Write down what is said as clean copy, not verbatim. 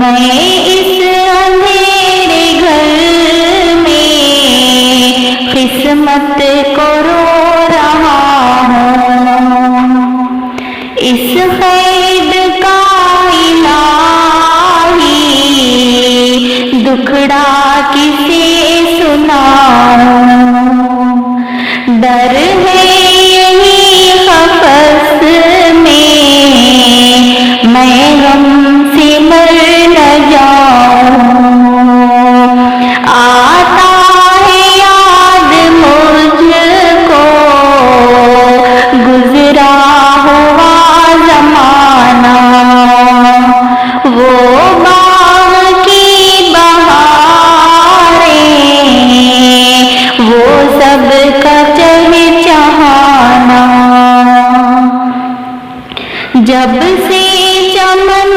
میں اس اندھیرے گھر میں قسمت کو رو رہا ہوں، اس قید کا الہی دکھڑا کسے سناؤں، ڈر ہے یہی قفس میں غم سے مر نہ جاؤں، آتا ہے یاد مجھ کو گزرا ہوا زمانہ، وہ باغ کی بہاریں، وہ سب کا چہچہانا، جب سے چمن